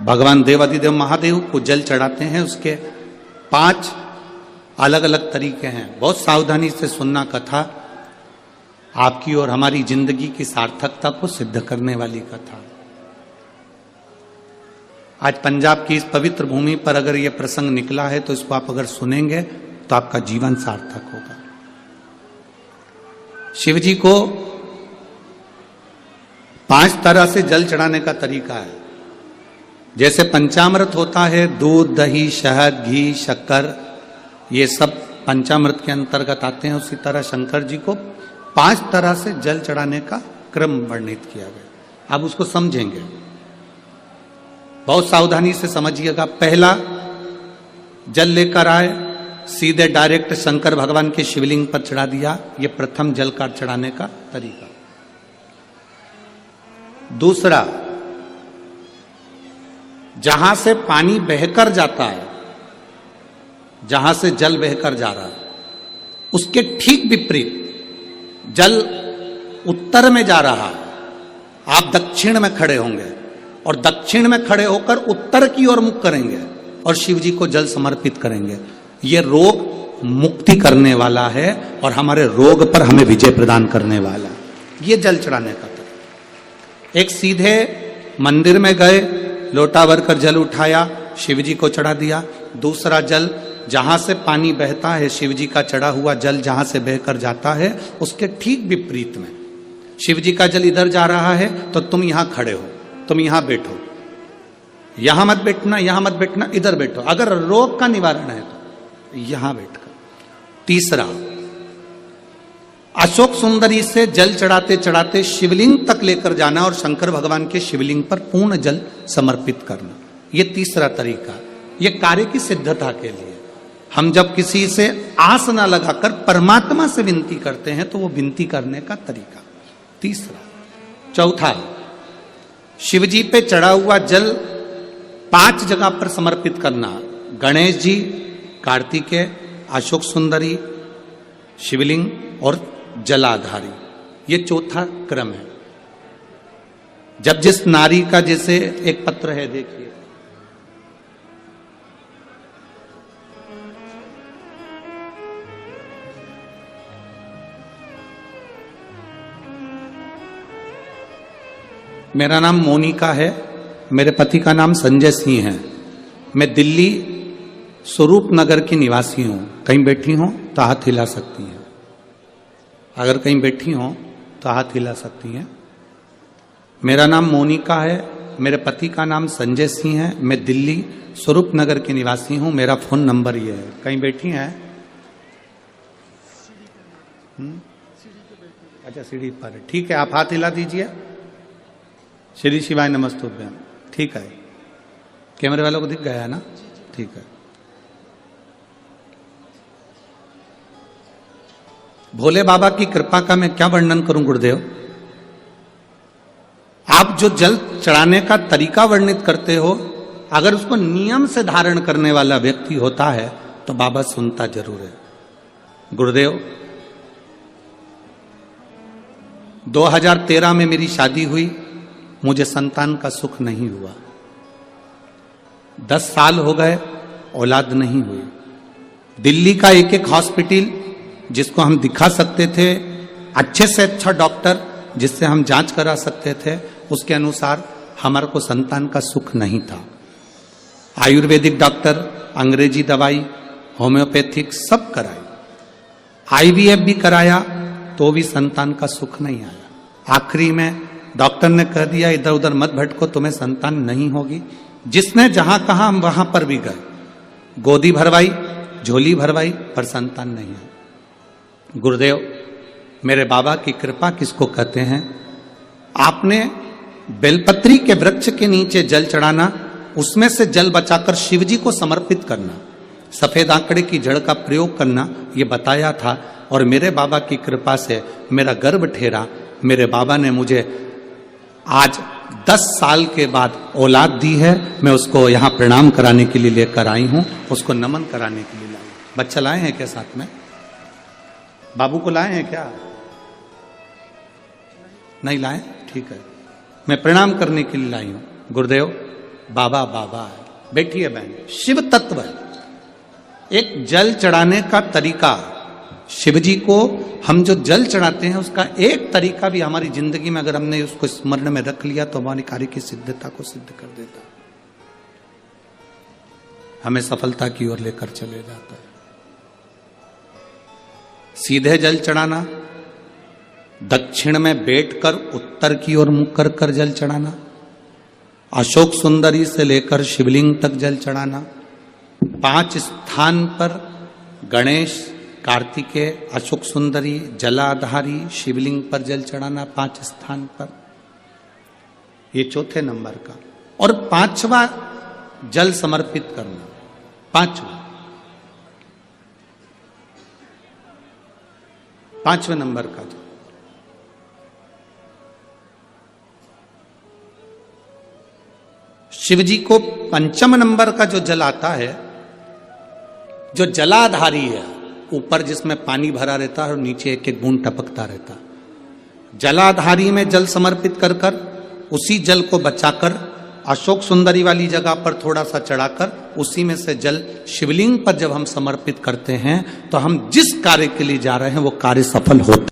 भगवान देवाधिदेव महादेव को जल चढ़ाते हैं, उसके 5 अलग अलग तरीके हैं। बहुत सावधानी से सुनना कथा, आपकी और हमारी जिंदगी की सार्थकता को सिद्ध करने वाली कथा। आज पंजाब की इस पवित्र भूमि पर अगर यह प्रसंग निकला है तो इसको आप अगर सुनेंगे तो आपका जीवन सार्थक होगा। शिव जी को 5 तरह से जल चढ़ाने का तरीका है। जैसे पंचामृत होता है, दूध, दही, शहद, घी, शक्कर, ये सब पंचामृत के अंतर्गत आते हैं, उसी तरह शंकर जी को 5 तरह से जल चढ़ाने का क्रम वर्णित किया गया। अब उसको समझेंगे, बहुत सावधानी से समझिएगा। पहला, जल लेकर आए, सीधे डायरेक्ट शंकर भगवान के शिवलिंग पर चढ़ा दिया। यह प्रथम जल का चढ़ाने का तरीका। दूसरा, जहां से पानी बहकर जाता है, जहां से जल बहकर जा रहा है, उसके ठीक विपरीत जल उत्तर में जा रहा है, आप दक्षिण में खड़े होंगे और दक्षिण में खड़े होकर उत्तर की ओर मुख करेंगे और शिव जी को जल समर्पित करेंगे। यह रोग मुक्ति करने वाला है और हमारे रोग पर हमें विजय प्रदान करने वाला है। यह जल चढ़ाने का तरीका। एक, सीधे मंदिर में गए, लोटा भरकर जल उठाया, शिव जी को चढ़ा दिया। दूसरा, जल जहां से पानी बहता है, शिव जी का चढ़ा हुआ जल जहां से बहकर जाता है, उसके ठीक विपरीत में शिव जी का जल इधर जा रहा है तो तुम यहां खड़े हो, तुम यहां बैठो, यहां मत बैठना, यहां मत बैठना, इधर बैठो। अगर रोग का निवारण है तो यहां बैठकर। तीसरा, अशोक सुंदरी से जल चढ़ाते चढ़ाते शिवलिंग तक लेकर जाना और शंकर भगवान के शिवलिंग पर पूर्ण जल समर्पित करना। यह तीसरा तरीका। यह कार्य की सिद्धता के लिए। हम जब किसी से आस न लगाकर परमात्मा से विनती करते हैं तो वो विनती करने का तरीका। तीसरा। चौथा, शिव जी पे चढ़ा हुआ जल 5 जगह पर समर्पित करना। गणेश जी, कार्तिकेय, अशोक सुंदरी, शिवलिंग और जलाधारी। ये चौथा क्रम है। जब जिस नारी का, जैसे एक पत्र है, देखिए, मेरा नाम मोनिका है, मेरे पति का नाम संजय सिंह है। मैं दिल्ली स्वरूप नगर की निवासी हूं। कहीं बैठी हो तो हाथ हिला सकती हैं। अगर कहीं बैठी हो तो हाथ हिला सकती हैं। मेरा नाम मोनिका है, मेरे पति का नाम संजय सिंह है। मैं दिल्ली स्वरूप नगर की निवासी हूं। मेरा फोन नंबर ये है। कहीं बैठी हैं? अच्छा, सीढ़ी पर है। ठीक है, आप हाथ हिला दीजिए। श्री शिवाय नमस्तुभ्यम। ठीक है, कैमरे वालों को दिख गया है ना? ठीक है। भोले बाबा की कृपा का मैं क्या वर्णन करूं गुरुदेव। आप जो जल चढ़ाने का तरीका वर्णित करते हो, अगर उसको नियम से धारण करने वाला व्यक्ति होता है तो बाबा सुनता जरूर है। गुरुदेव, 2013 में मेरी शादी हुई, मुझे संतान का सुख नहीं हुआ। 10 साल हो गए, औलाद नहीं हुई। दिल्ली का एक हॉस्पिटल जिसको हम दिखा सकते थे, अच्छे से अच्छा डॉक्टर जिससे हम जांच करा सकते थे, उसके अनुसार हमारे को संतान का सुख नहीं था। आयुर्वेदिक डॉक्टर, अंग्रेजी दवाई, होम्योपैथिक सब कराई, IVF भी कराया तो भी संतान का सुख नहीं आया। आखिरी में डॉक्टर ने कह दिया, इधर उधर मत भटको, तुम्हें संतान नहीं होगी। जिसने जहां कहा हम वहां पर भी गए, गोदी भरवाई, झोली भरवाई, पर संतान नहीं है। गुरुदेव, मेरे बाबा की कृपा किसको कहते हैं? आपने बेलपत्री के वृक्ष के नीचे जल चढ़ाना, उसमें से जल बचाकर शिव जी को समर्पित करना, सफेद आंकड़े की जड़ का प्रयोग करना, ये बताया था। और मेरे बाबा की कृपा से मेरा गर्भ ठहरा। मेरे बाबा ने मुझे आज 10 साल के बाद औलाद दी है। मैं उसको यहाँ प्रणाम कराने के लिए लेकर आई हूँ, उसको नमन कराने के लिए लाई। बच्चा लाए हैं क्या साथ में? बाबू को लाए हैं क्या? नहीं लाए? ठीक है, मैं प्रणाम करने के लिए लाई हूँ। गुरुदेव, बाबा बाबा है। बैठिए बहन, शिव तत्व है। एक जल चढ़ाने का तरीका, शिव जी को हम जो जल चढ़ाते हैं उसका एक तरीका भी हमारी जिंदगी में अगर हमने उसको स्मरण में रख लिया तो हमारी कार्य की सिद्धता को सिद्ध कर देता है, हमें सफलता की ओर लेकर चले जाता है। सीधे जल चढ़ाना, दक्षिण में बैठकर उत्तर की ओर मुख कर कर जल चढ़ाना, अशोक सुंदरी से लेकर शिवलिंग तक जल चढ़ाना, 5 स्थान पर गणेश, कार्तिकेय, अशोक सुंदरी, जलाधारी, शिवलिंग पर जल चढ़ाना 5 स्थान पर, ये चौथे नंबर का। और 5वां जल समर्पित करना, 5वें नंबर का जल। शिव जी को 5वें नंबर का जो जल आता है, जो जलाधारी है, ऊपर जिसमें पानी भरा रहता है और नीचे एक एक बूंद टपकता रहता, जलाधारी में जल समर्पित कर कर उसी जल को बचाकर अशोक सुंदरी वाली जगह पर थोड़ा सा चढ़ाकर उसी में से जल शिवलिंग पर जब हम समर्पित करते हैं तो हम जिस कार्य के लिए जा रहे हैं वो कार्य सफल होता है।